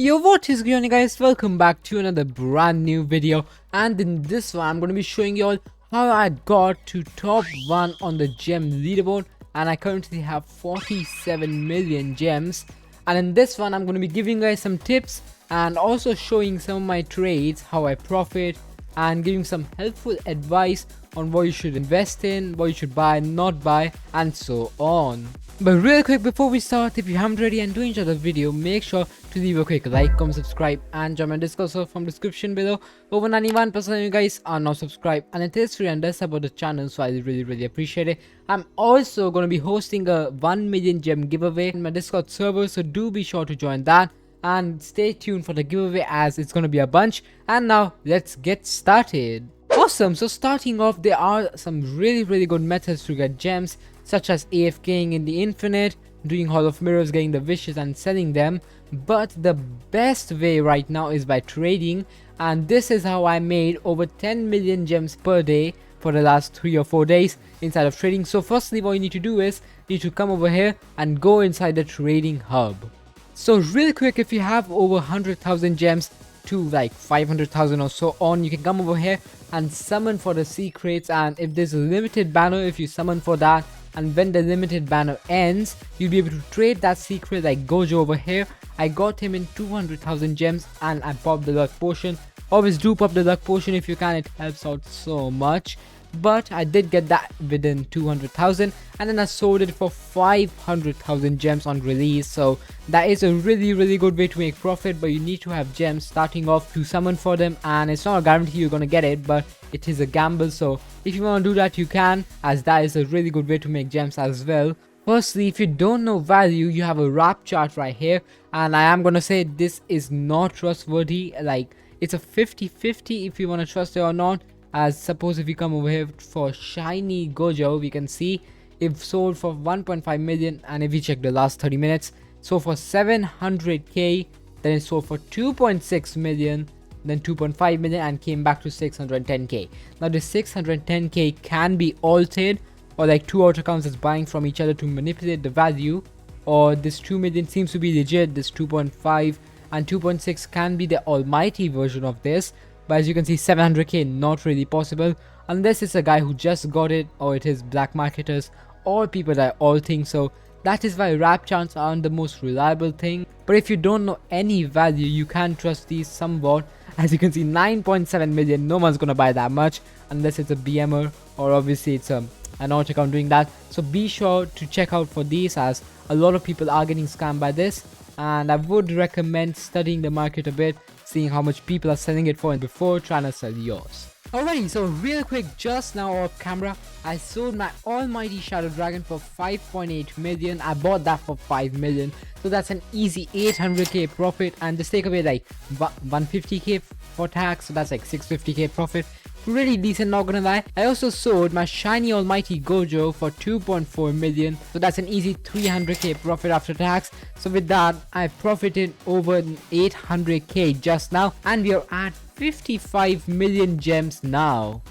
Yo, what is going on, guys? Welcome back to another brand new video, and in this one I'm going to be showing you all how I got to top 1 on the gem leaderboard, and I currently have 47 million gems. And in this one I'm going to be giving you guys some tips and also showing some of my trades, how I profit, and giving some helpful advice on what you should invest in, what you should buy, not buy, and so on. But real quick before we start, if you haven't already and do enjoy the video, make sure to leave a quick like, comment, subscribe, and join my Discord server from description below. Over 91% of you guys are now subscribed, and it is free and does support the channel, so I really appreciate it. I'm also going to be hosting a 1 million gem giveaway in my Discord server, so do be sure to join that. And stay tuned for the giveaway as it's going to be a bunch. And now let's get started. Awesome, so starting off, there are some really good methods to get gems, such as AFKing in the infinite, doing Hall of Mirrors, getting the wishes and selling them. But the best way right now is by trading, and this is how I made over 10 million gems per day for the last 3 or 4 days inside of trading. So firstly, what you need to do is you need to come over here and go inside the trading hub. So real quick, if you have over 100,000 gems to like 500,000 or so on, you can come over here and summon for the secrets. And if there's a limited banner, if you summon for that, and when the limited banner ends, you'll be able to trade that secret like Gojo over here. I got him in 200,000 gems and I popped the luck potion. Always do pop the luck potion if you can, it helps out so much. But I did get that within 200,000, and then I sold it for 500,000 gems on release. So that is a really good way to make profit, but you need to have gems starting off to summon for them, and it's not a guarantee you're gonna get it, but it is a gamble. So if you want to do that, you can, as that is a really good way to make gems as well. Firstly, if you don't know value, you have a wrap chart right here, and I am gonna say this is not trustworthy. Like, it's a 50-50 if you want to trust it or not. As suppose if we come over here for shiny Gojo, we can see it sold for 1.5 million, and if we check the last 30 minutes, sold for 700k, then it sold for 2.6 million, then 2.5 million, and came back to 610k. Now this 610k can be altered, or like two auto accounts is buying from each other to manipulate the value, or this 2 million seems to be legit, this 2.5 and 2.6 can be the almighty version of this. But as you can see, 700k not really possible unless it's a guy who just got it, or it is black marketers or people that are alting. So that is why wrap charts aren't the most reliable thing. But if you don't know any value, you can trust these somewhat. As you can see, 9.7 million, no one's gonna buy that much unless it's a BMer, or obviously it's an auto account doing that. So be sure to check out for these, as a lot of people are getting scammed by this, and I would recommend studying the market a bit, seeing how much people are selling it for before trying to sell yours. Alrighty, so real quick, just now off camera, I sold my almighty Shadow Dragon for 5.8 million. I bought that for 5 million, so that's an easy 800k profit, and just take away like 150k for tax, so that's like 650k profit. Pretty decent, not gonna lie. I also sold my shiny almighty Gojo for 2.4 million, so that's an easy 300k profit after tax. So with that, I profited over 800k just now, and we are at 55 million gems now.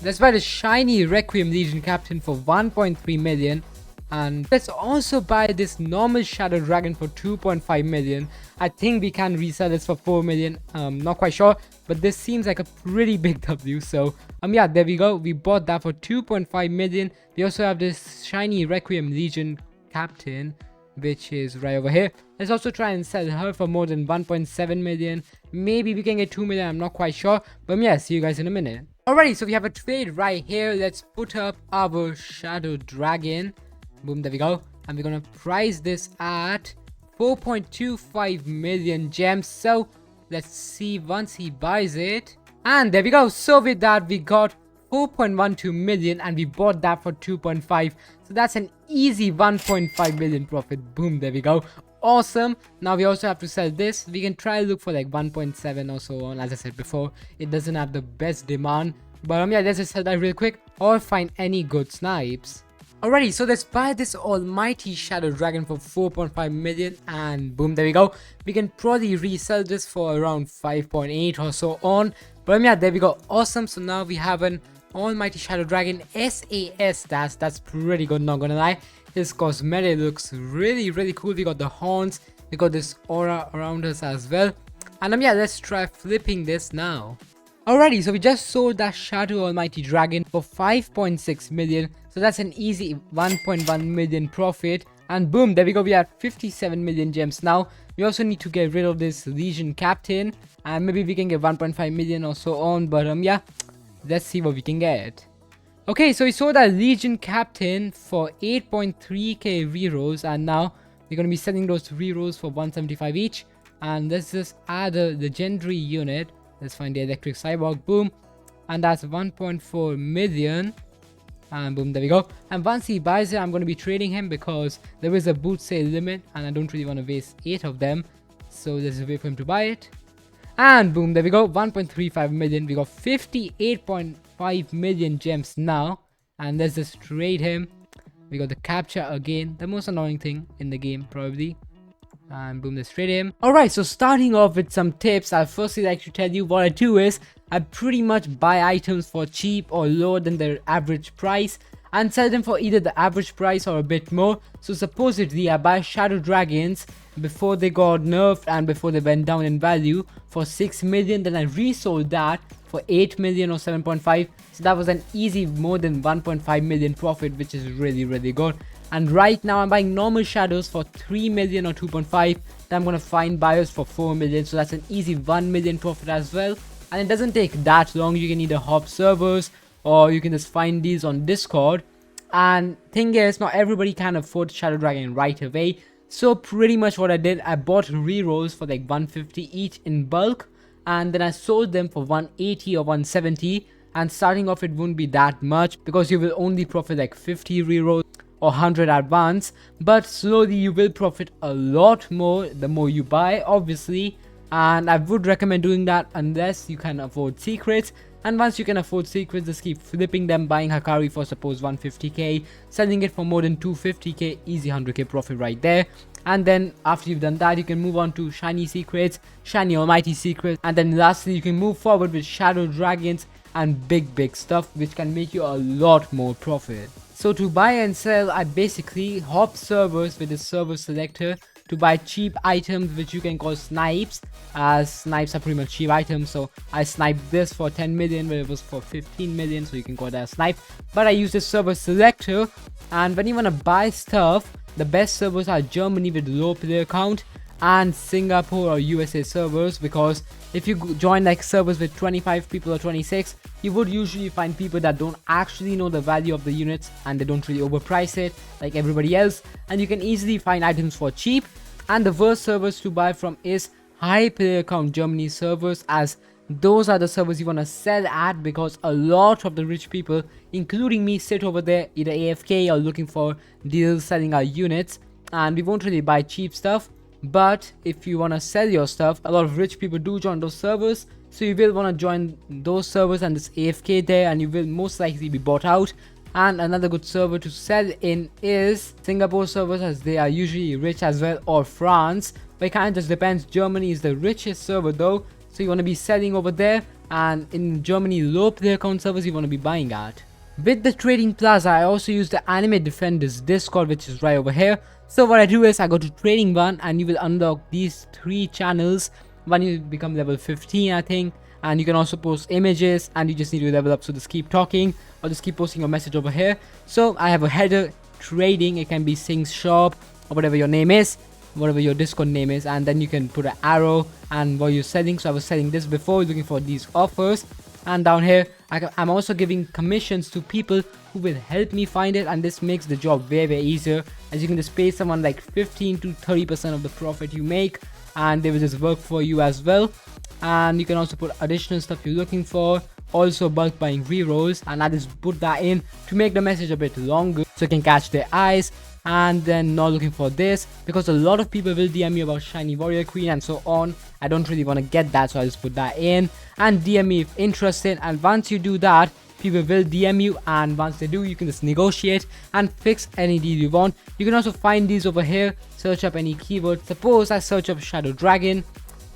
Let's buy the shiny Requiem Legion Captain for 1.3 million. And let's also buy this normal Shadow Dragon for 2.5 million. I think we can resell this for 4 million. Not quite sure, but this seems like a pretty big W. So yeah, there we go. We bought that for 2.5 million. We also have this shiny Requiem Legion Captain, which is right over here. Let's also try and sell her for more than 1.7 million. Maybe we can get 2 million, I'm not quite sure. But yeah, see you guys in a minute. Alrighty, so we have a trade right here. Let's put up our Shadow Dragon. Boom, there we go. And we're gonna price this at 4.25 million gems. So let's see once he buys it. And there we go. So with that, we got 4.12 million, and we bought that for 2.5. So that's an easy 1.5 million profit. Boom, there we go. Awesome. Now we also have to sell this. We can try look for like 1.7 or so on. As I said before, it doesn't have the best demand, but yeah, let's just sell that real quick, or find any good snipes. Alrighty, so let's buy this almighty Shadow Dragon for 4.5 million, and boom, there we go. We can probably resell this for around 5.8 or so on. But yeah, there we go. Awesome. So now we have an almighty Shadow Dragon SAS. That's pretty good, not gonna lie. His cosmetic looks really cool. We got the horns, We got this aura around us as well. And yeah, let's try flipping this now. Alrighty, so we just sold that Shadow Almighty Dragon for 5.6 million. So that's an easy 1.1 million profit. And boom, there we go. We are 57 million gems now. We also need to get rid of this Legion Captain. And maybe we can get 1.5 million or so on. But yeah, let's see what we can get. Okay, so we sold that Legion Captain for 8.3k rerolls. And now we're going to be selling those rerolls for 175 each. And let's just add a legendary unit. Let's find the electric cyborg. Boom. And that's 1.4 million. And boom, there we go. And once he buys it, I'm going to be trading him because there is a boot sale limit and I don't really want to waste 8 of them. So let's wait for him to buy it. And boom, there we go. 1.35 million. We got 58.5 million gems now. And let's just trade him. We got the capture again. The most annoying thing in the game probably. And boom, let's trade him. Alright, so starting off with some tips, I'd firstly like to tell you what I do is I pretty much buy items for cheap or lower than their average price and sell them for either the average price or a bit more. So supposedly I buy Shadow Dragons before they got nerfed and before they went down in value for 6 million. Then I resold that for 8 million or 7.5. So that was an easy more than 1.5 million profit, which is really good. And right now I'm buying normal shadows for 3 million or 2.5. Then I'm gonna find buyers for 4 million. So that's an easy 1 million profit as well. And it doesn't take that long. You can either hop servers or you can just find these on Discord. And thing is, not everybody can afford Shadow Dragon right away. So pretty much what I did, I bought rerolls for like 150 each in bulk. And then I sold them for 180 or 170. And starting off it won't be that much because you will only profit like 50 rerolls or 100 at once, but slowly you will profit a lot more the more you buy, obviously. And I would recommend doing that unless you can afford secrets. And once you can afford secrets, just keep flipping them, buying Hakari for suppose 150k, selling it for more than 250k, easy 100k profit right there. And then after you've done that, you can move on to shiny secrets, shiny almighty secrets, and then lastly you can move forward with Shadow Dragons and big stuff which can make you a lot more profit. So to buy and sell, I basically hop servers with the server selector to buy cheap items which you can call snipes, as snipes are pretty much cheap items. So I sniped this for 10 million where it was for 15 million, so you can call that a snipe. But I use the server selector, and when you want to buy stuff, the best servers are Germany with low player count and Singapore or USA servers, because if you join like servers with 25 people or 26, you would usually find people that don't actually know the value of the units and they don't really overprice it like everybody else, and you can easily find items for cheap. And the worst servers to buy from is high player count Germany servers, as those are the servers you want to sell at, because a lot of the rich people including me sit over there either AFK or looking for deals selling our units, and we won't really buy cheap stuff. But if you want to sell your stuff, a lot of rich people do join those servers, so you will want to join those servers and just AFK there, and you will most likely be bought out. And another good server to sell in is Singapore servers, as they are usually rich as well, or France, but it kind of just depends. Germany is the richest server though, so you want to be selling over there, and in Germany low player count servers you want to be buying at. With the trading plaza, I also use the AnimeDefenders Discord, which is right over here. So what I do is I go to trading one, and you will unlock these 3 channels when you become level 15, I think. And you can also post images, and you just need to level up, so just keep talking or just keep posting your message over here. So I have a header trading, it can be Sing's shop or whatever your name is, whatever your Discord name is, and then you can put an arrow and what you're selling. So I was selling this before, looking for these offers. And down here I'm also giving commissions to people who will help me find it, and this makes the job very easier, as you can just pay someone like 15 to 30% of the profit you make, and they will just work for you as well. And you can also put additional stuff you're looking for, also bulk buying rerolls, and I just put that in to make the message a bit longer so you can catch their eyes. And then not looking for this, because a lot of people will DM me about shiny warrior queen and so on. I don't really want to get that, so I just put that in, and DM me if interested. And once you do that, people will DM you, and once they do, you can just negotiate and fix any deal you want. You can also find these over here, search up any keyword. Suppose I search up Shadow Dragon,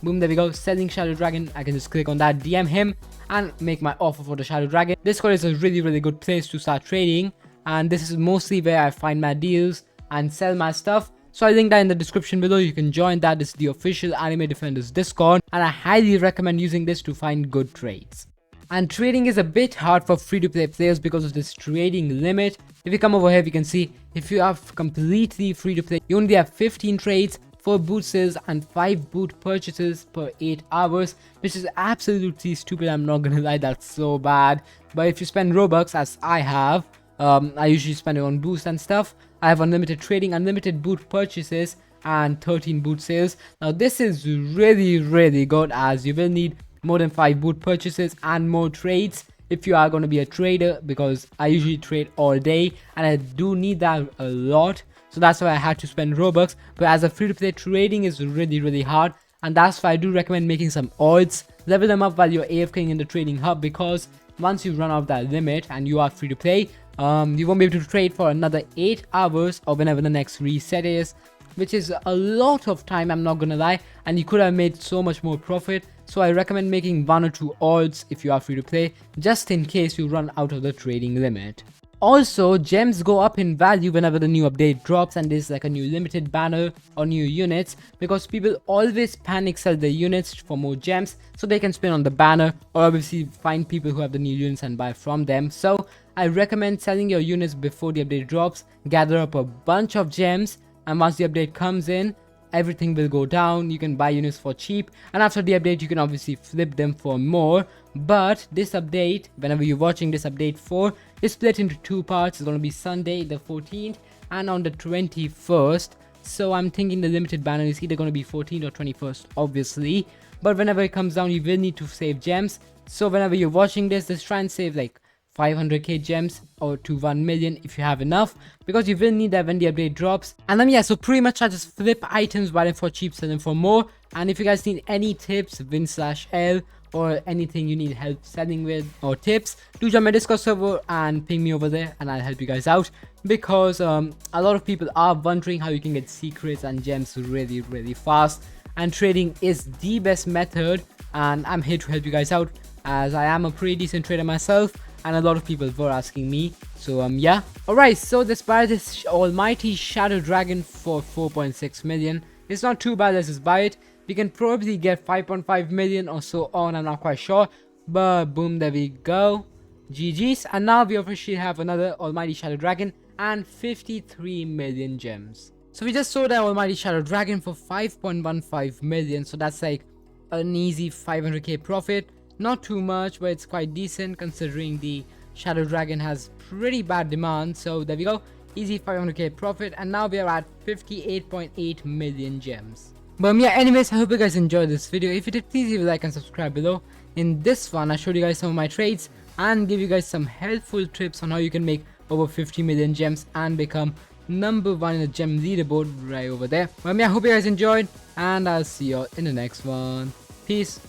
boom, there we go, selling Shadow Dragon. I can just click on that, DM him, and make my offer for the Shadow Dragon. Discord is a really good place to start trading, and this is mostly where I find my deals and sell my stuff. So I'll link that in the description below. You can join that. It's the official AnimeDefenders Discord, and I highly recommend using this to find good trades. And trading is a bit hard for free-to-play players because of this trading limit. If you come over here, you can see if you are completely free-to-play, you only have 15 trades, 4 boot sales and 5 boot purchases per 8 hours, which is absolutely stupid. I'm not gonna lie, that's so bad. But if you spend Robux, as I have, I usually spend it on boost and stuff. I have unlimited trading, unlimited boot purchases and 13 boot sales. Now this is really good, as you will need more than 5 boot purchases and more trades if you are going to be a trader, because I usually trade all day and I do need that a lot. So that's why I had to spend Robux. But as a free-to-play, trading is really hard, and that's why I do recommend making some odds. Level them up while you're AFKing in the trading hub, because once you run out that limit and you are free to play, you won't be able to trade for another 8 hours or whenever the next reset is, which is a lot of time, I'm not gonna lie, and you could have made so much more profit. So I recommend making 1 or 2 odds if you are free to play, just in case you run out of the trading limit. Also, gems go up in value whenever the new update drops and there's like a new limited banner or new units, because people always panic sell their units for more gems so they can spin on the banner, or obviously find people who have the new units and buy from them. So I recommend selling your units before the update drops, gather up a bunch of gems, and once the update comes in, everything will go down. You can buy units for cheap, and after the update you can obviously flip them for more. But this update, whenever you're watching this update 4, is split into 2 parts. It's going to be Sunday the 14th and on the 21st. So I'm thinking the limited banner is either going to be 14th or 21st, obviously. But whenever it comes down, you will need to save gems. So whenever you're watching this, just try and save like 500k gems or to 1 million if you have enough, because you will need that when the update drops. And then yeah, so pretty much I just flip items, buy them for cheap, sell them for more. And if you guys need any tips, win/L, or anything you need help selling with or tips, do join my Discord server and ping me over there and I'll help you guys out, because a lot of people are wondering how you can get secrets and gems really fast, and trading is the best method, and I'm here to help you guys out, as I am a pretty decent trader myself and a lot of people were asking me. So yeah, alright, so let's buy this almighty shadow dragon for 4.6 million. It's not too bad. Let's just buy it. We can probably get 5.5 million or so on, I'm not quite sure, but boom, there we go, GG's. And now we officially have another almighty shadow dragon and 53 million gems. So we just sold our almighty shadow dragon for 5.15 million, so that's like an easy 500k profit. Not too much, but it's quite decent considering the shadow dragon has pretty bad demand. So there we go, easy 500k profit, and now we are at 58.8 million gems. But yeah, anyways, I hope you guys enjoyed this video. If you did, please leave a like and subscribe below. In this one, I showed you guys some of my trades and give you guys some helpful tips on how you can make over 50 million gems and become #1 in the gem leaderboard right over there. But yeah, I hope you guys enjoyed, and I'll see you all in the next one. Peace.